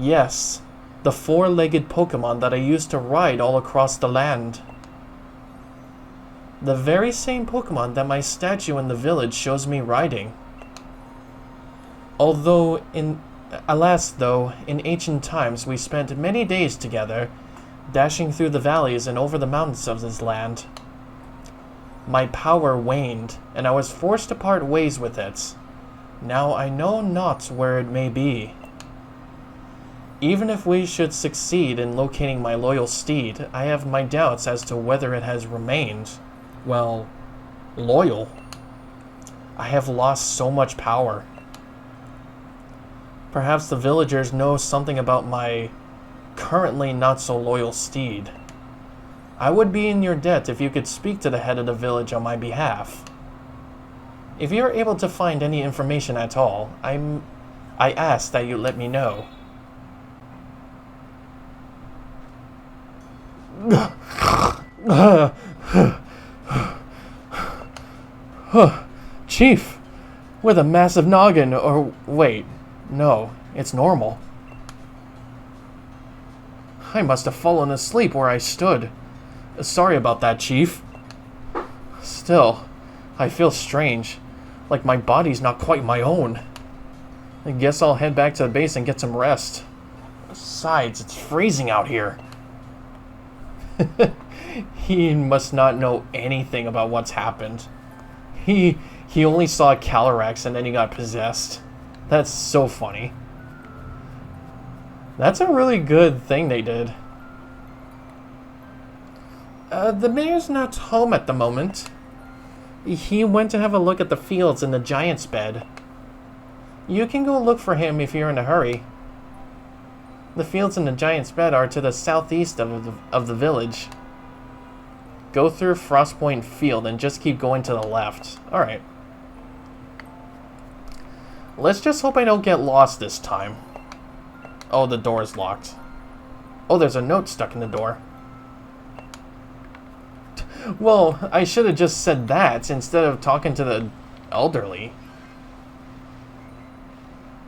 Yes, the four-legged Pokemon that I used to ride all across the land. The very same Pokemon that my statue in the village shows me riding. Alas though, in ancient times we spent many days together, dashing through the valleys and over the mountains of this land. My power waned, and I was forced to part ways with it. Now I know not where it may be. Even if we should succeed in locating my loyal steed, I have my doubts as to whether it has remained, well, loyal. I have lost so much power. Perhaps the villagers know something about my currently not so loyal steed. I would be in your debt if you could speak to the head of the village on my behalf. If you are able to find any information at all, I ask that you let me know. Chief, with a massive noggin, or wait, no, it's normal. I must have fallen asleep where I stood. Sorry about that, Chief. Still, I feel strange, like my body's not quite my own. I guess I'll head back to the base and get some rest. Besides, it's freezing out here. He must not know anything about what's happened. He only saw Calyrex and then he got possessed. That's so funny. That's a really good thing they did. The mayor's not home at the moment. He went to have a look at the fields in the Giant's Bed. You can go look for him if you're in a hurry. The fields in the Giant's Bed are to the southeast of the village. Go through Frostpoint Field and just keep going to the left. Alright. Let's just hope I don't get lost this time. Oh, the door's locked. Oh, there's a note stuck in the door. Well, I should have just said that instead of talking to the elderly.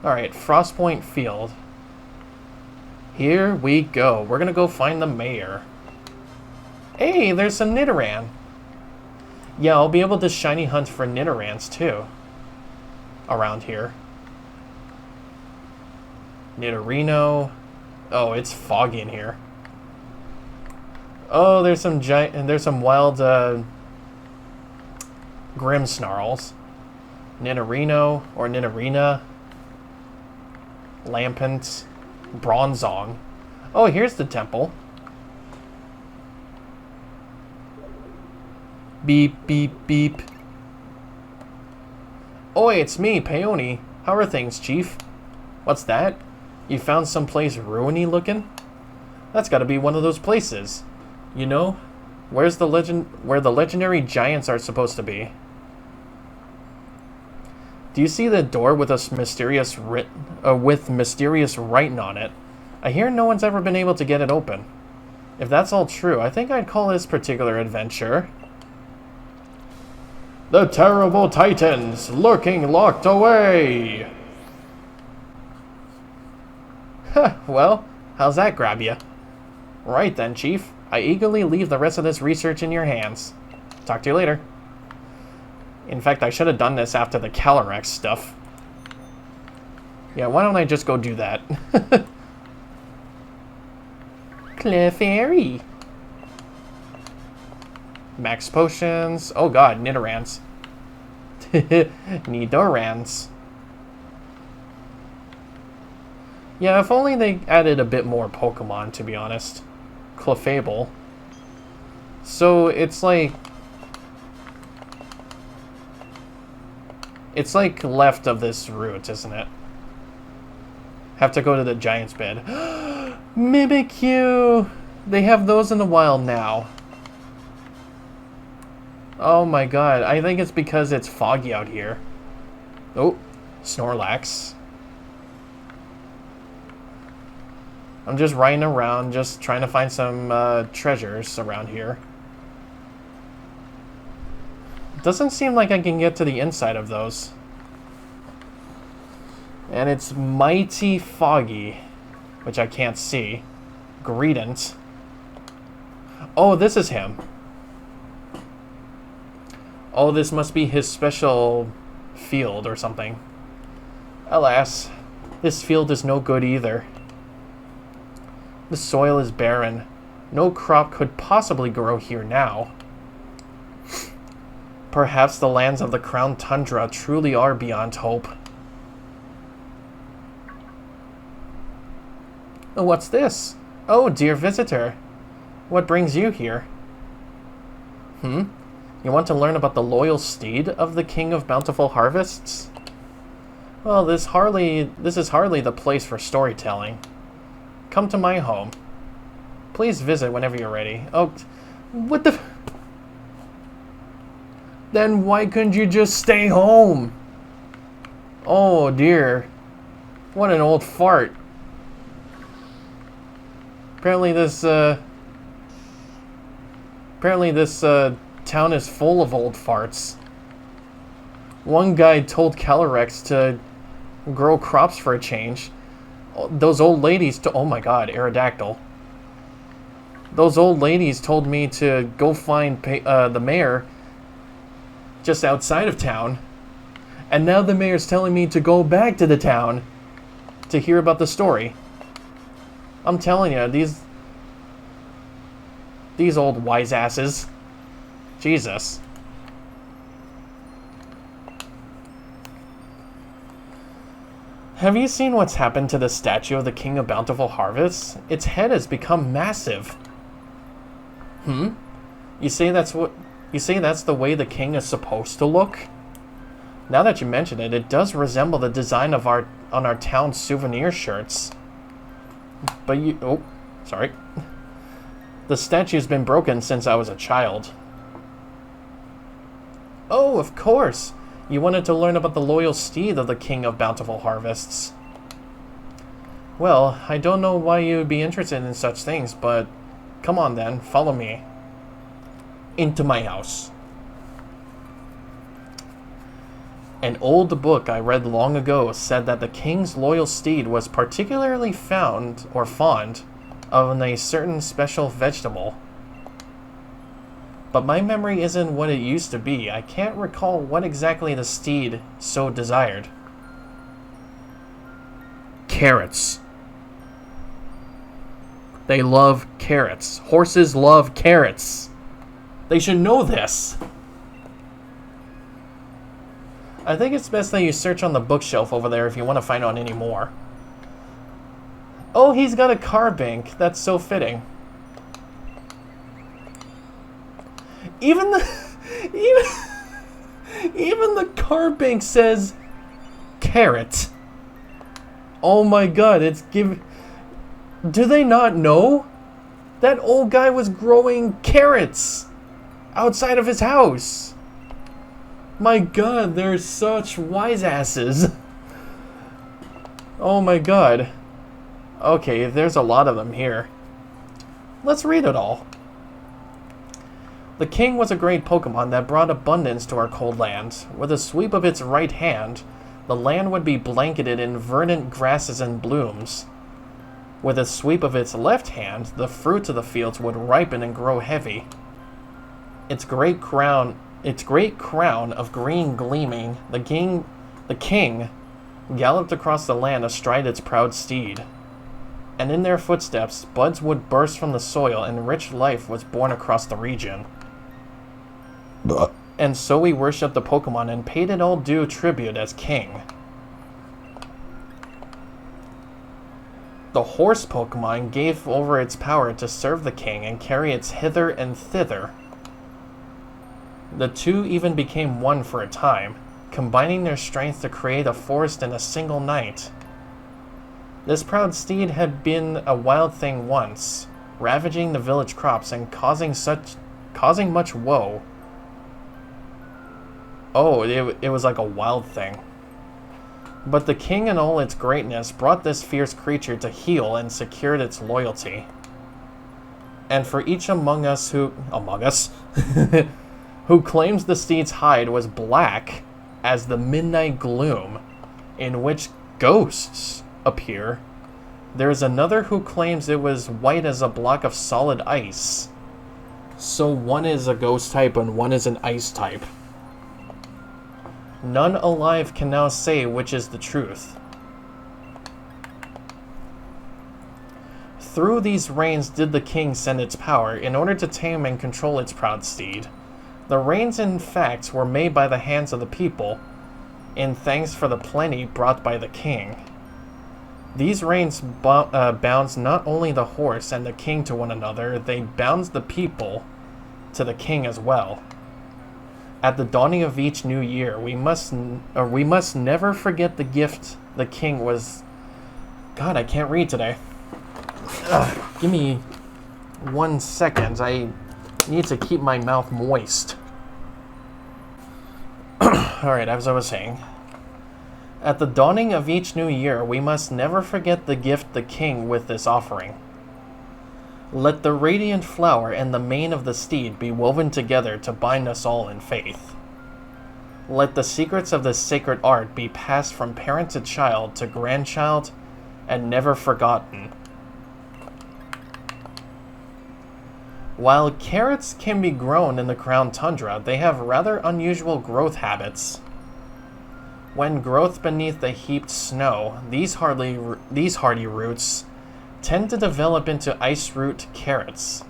Alright, Frostpoint Field. Here we go. We're gonna go find the mayor. Hey, there's some Nidoran. Yeah, I'll be able to shiny hunt for Nidorans too. Around here. Nidorino. Oh, it's foggy in here. Oh, there's some wild Grimmsnarls. Nidorino or Nidorina. Lampent. Bronzong. Oh, here's the temple. Beep, beep, beep. Oi, it's me, Peony. How are things, Chief? What's that? You found someplace ruiny looking? That's gotta be one of those places. You know, where the legendary giants are supposed to be. Do you see the door with a mysterious writing on it? I hear no one's ever been able to get it open. If that's all true, I think I'd call this particular adventure The Terrible Titans, lurking locked away! Well, how's that grab ya? Right then, Chief. I eagerly leave the rest of this research in your hands. Talk to you later. In fact, I should have done this after the Calyrex stuff. Yeah, why don't I just go do that? Clefairy. Max potions. Oh god, Nidorans. Nidorans. Yeah, if only they added a bit more Pokemon, to be honest. Clefable. So, it's like left of this route, isn't it? Have to go to the Giant's Bed. Mimikyu! They have those in the wild now. Oh my god, I think it's because it's foggy out here. Oh, Snorlax. I'm just riding around, just trying to find some treasures around here. Doesn't seem like I can get to the inside of those. And it's mighty foggy. which I can't see. Greedent. Oh, this is him. Oh, this must be his special field or something. Alas, this field is no good either. The soil is barren. No crop could possibly grow here now. Perhaps the lands of the Crown Tundra truly are beyond hope. Oh, what's this? Oh, dear visitor. What brings you here? You want to learn about the loyal steed of the King of Bountiful Harvests? Well, this is hardly the place for storytelling. Come to my home. Please visit whenever you're ready. Oh, what the... Then why couldn't you just stay home? Oh dear. What an old fart. Apparently this town is full of old farts. One guy told Calyrex to grow crops for a change. Those old ladies oh my god, Aerodactyl. Those old ladies told me to go find the mayor just outside of town. And now the mayor's telling me to go back to the town to hear about the story. I'm telling you, these old wise asses. Jesus. Have you seen what's happened to the statue of the King of Bountiful Harvests? Its head has become massive. You say that's the way the king is supposed to look? Now that you mention it, it does resemble the design of on our town souvenir shirts. But oh, sorry. The statue's been broken since I was a child. Oh, of course. You wanted to learn about the loyal steed of the King of Bountiful Harvests. Well, I don't know why you would be interested in such things, but come on then, follow me. Into my house. An old book I read long ago said that the king's loyal steed was particularly fond of a certain special vegetable. But my memory isn't what it used to be. I can't recall what exactly the steed so desired. Carrots. They love carrots. Horses love carrots. They should know this. I think it's best that you search on the bookshelf over there if you want to find out any more. Oh, he's got a car bank. That's so fitting. Even the car bank says carrot. Oh my god, do they not know? That old guy was growing carrots outside of his house. My god, they're such wise asses. Oh my god. Okay, there's a lot of them here. Let's read it all. The king was a great Pokemon that brought abundance to our cold land. With a sweep of its right hand, the land would be blanketed in verdant grasses and blooms. With a sweep of its left hand, the fruits of the fields would ripen and grow heavy. Its great crown of green gleaming, the king galloped across the land astride its proud steed. And in their footsteps, buds would burst from the soil and rich life was born across the region. And so we worshipped the Pokemon and paid it all due tribute as king. The horse Pokemon gave over its power to serve the king and carry it hither and thither. The two even became one for a time, combining their strength to create a forest in a single night. This proud steed had been a wild thing once, ravaging the village crops and causing much woe. Oh, it was like a wild thing. But the king in all its greatness brought this fierce creature to heel and secured its loyalty. And for each among us who claims the steed's hide was black as the midnight gloom, in which ghosts appear, There's another who claims it was white as a block of solid ice. So one is a ghost type and one is an ice type. None alive can now say which is the truth. Through these rains did the king send its power in order to tame and control its proud steed. The rains, in fact, were made by the hands of the people, in thanks for the plenty brought by the king. These rains bound not only the horse and the king to one another, they bound the people to the king as well. At the dawning of each new year, we must never forget the gift the king was... God, I can't read today. Give me 1 second. I need to keep my mouth moist. Alright, as I was saying. At the dawning of each new year, we must never forget the gift the king with this offering. Let the radiant flower and the mane of the steed be woven together to bind us all in faith. Let the secrets of this sacred art be passed from parent to child to grandchild and never forgotten. While carrots can be grown in the crown tundra, they have rather unusual growth habits. When growth beneath the heaped snow, these hardy roots tend to develop into ice root carrots.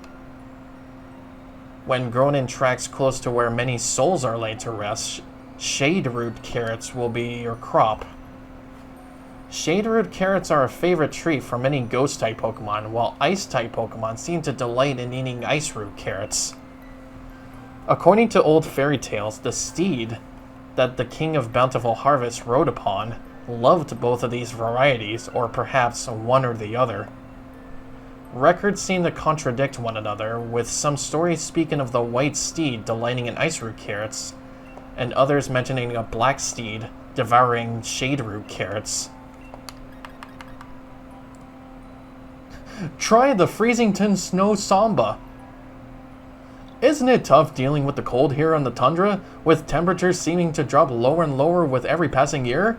When grown in tracts close to where many souls are laid to rest, shade root carrots will be your crop. Shade root carrots are a favorite treat for many ghost-type Pokemon, while ice-type Pokemon seem to delight in eating ice root carrots. According to old fairy tales, the steed that the King of Bountiful Harvest rode upon loved both of these varieties, or perhaps one or the other. Records seem to contradict one another, with some stories speaking of the white steed delighting in ice root carrots, and others mentioning a black steed devouring shade root carrots. Try the Freezington Snow Samba. Isn't it tough dealing with the cold here on the tundra, with temperatures seeming to drop lower and lower with every passing year?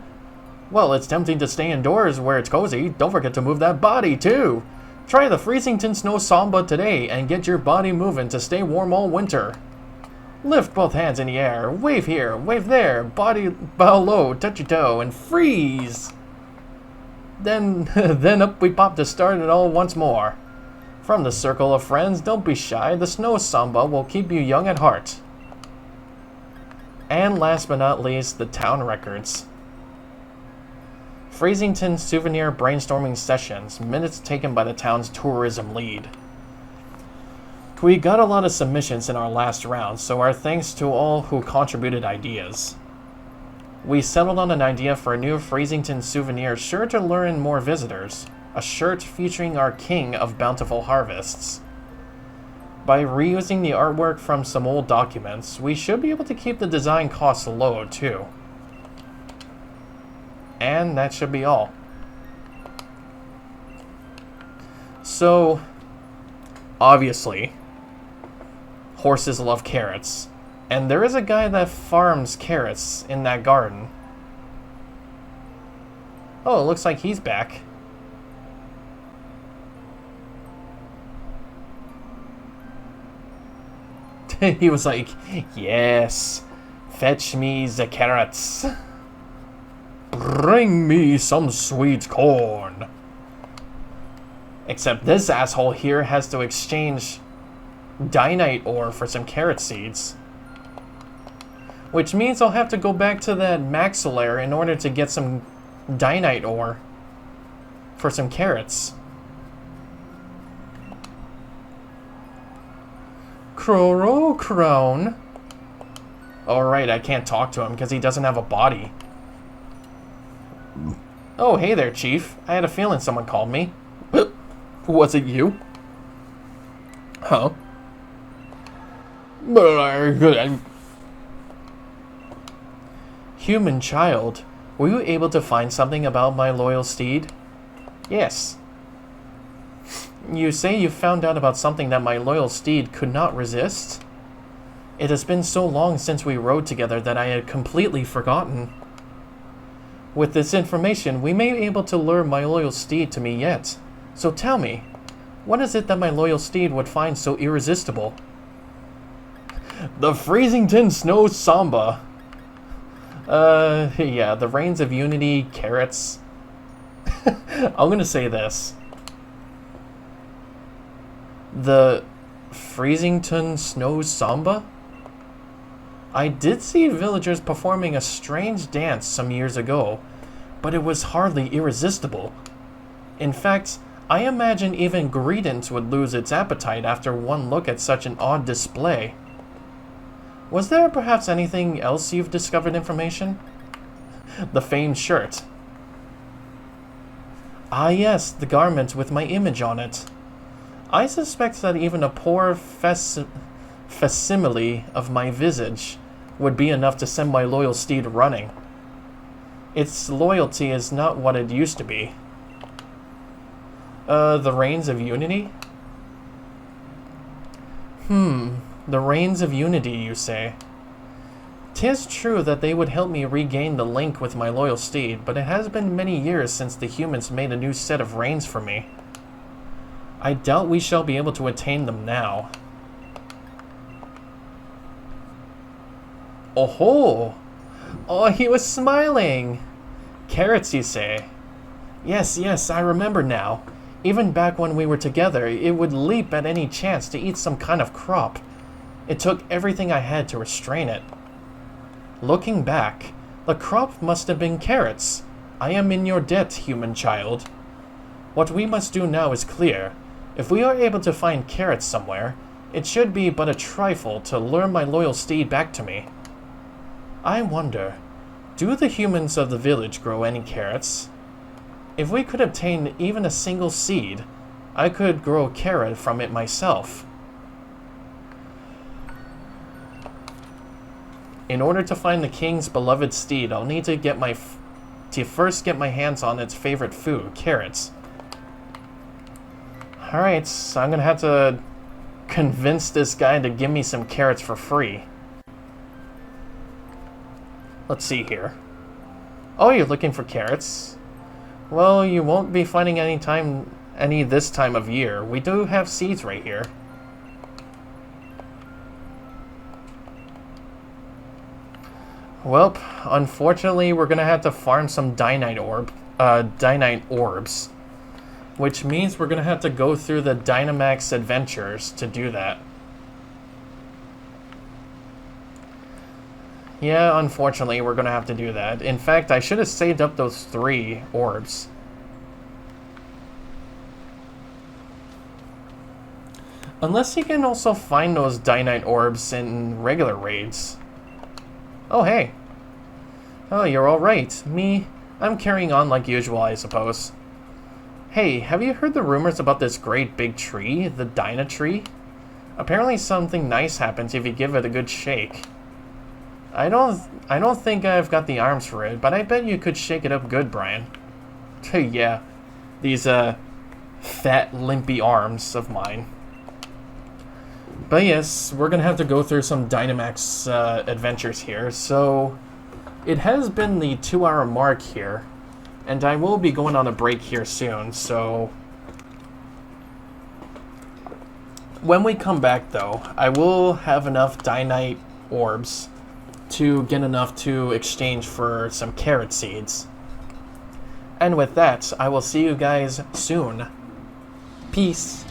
Well, it's tempting to stay indoors where it's cozy. Don't forget to move that body, too. Try the Freezington Snow Samba today and get your body moving to stay warm all winter. Lift both hands in the air, wave here, wave there, body bow low, touch your toe, and freeze! Then up we pop to start it all once more. From the circle of friends, don't be shy, the Snow Samba will keep you young at heart. And last but not least, the town records. Freezington souvenir brainstorming sessions, minutes taken by the town's tourism lead. We got a lot of submissions in our last round, so our thanks to all who contributed ideas. We settled on an idea for a new Freezington souvenir sure to lure in more visitors, a shirt featuring our King of Bountiful Harvests. By reusing the artwork from some old documents, we should be able to keep the design costs low too. And that should be all. So, obviously, horses love carrots. And there is a guy that farms carrots in that garden. Oh, it looks like he's back. He was like, yes, fetch me the carrots. Bring me some sweet corn. Except this asshole here has to exchange Dynite ore for some carrot seeds. Which means I'll have to go back to that Maxillare in order to get some Dynite ore for some carrots. Crowne. Alright, I can't talk to him because he doesn't have a body. Oh, hey there, Chief. I had a feeling someone called me. Was it you? Huh? Human child, were you able to find something about my loyal steed? Yes. You say you found out about something that my loyal steed could not resist? It has been so long since we rode together that I had completely forgotten. With this information, we may be able to lure my loyal steed to me yet. So tell me, what is it that my loyal steed would find so irresistible? The Freezington Snow Samba. Yeah, the Reigns of Unity, carrots. I'm gonna say this. The Freezington Snow Samba? I did see villagers performing a strange dance some years ago, but it was hardly irresistible. In fact, I imagine even Greedent would lose its appetite after one look at such an odd display. Was there perhaps anything else you've discovered information? The famed shirt. Ah yes, the garment with my image on it. I suspect that even a poor facsimile of my visage would be enough to send my loyal steed running. Its loyalty is not what it used to be. The Reigns of Unity? The Reigns of Unity, you say? 'Tis true that they would help me regain the link with my loyal steed, but it has been many years since the humans made a new set of reins for me. I doubt we shall be able to attain them now. Oh-ho! Oh, he was smiling! Carrots, you say? Yes, yes, I remember now. Even back when we were together, it would leap at any chance to eat some kind of crop. It took everything I had to restrain it. Looking back, the crop must have been carrots. I am in your debt, human child. What we must do now is clear. If we are able to find carrots somewhere, it should be but a trifle to lure my loyal steed back to me. I wonder, do the humans of the village grow any carrots? If we could obtain even a single seed, I could grow a carrot from it myself. In order to find the king's beloved steed, I'll need to first get my hands on its favorite food, carrots. Alright, so I'm gonna have to convince this guy to give me some carrots for free. Let's see here. Oh, you're looking for carrots? Well, you won't be finding any this time of year. We do have seeds right here. Well, unfortunately, we're gonna have to farm some Dynite orbs, which means we're gonna have to go through the Dynamax adventures to do that. Yeah, unfortunately, we're gonna have to do that. In fact, I should have saved up those 3 orbs. Unless you can also find those Dynite orbs in regular raids. Oh, hey. Oh, you're alright. Me, I'm carrying on like usual, I suppose. Hey, have you heard the rumors about this great big tree, the Dyna tree? Apparently something nice happens if you give it a good shake. I don't think I've got the arms for it, but I bet you could shake it up good, Brian. Yeah, these fat, limpy arms of mine. But yes, we're gonna have to go through some Dynamax adventures here. So it has been the 2-hour mark here, and I will be going on a break here soon. So when we come back, though, I will have enough Dynite orbs to get enough to exchange for some carrot seeds. And with that, I will see you guys soon. Peace.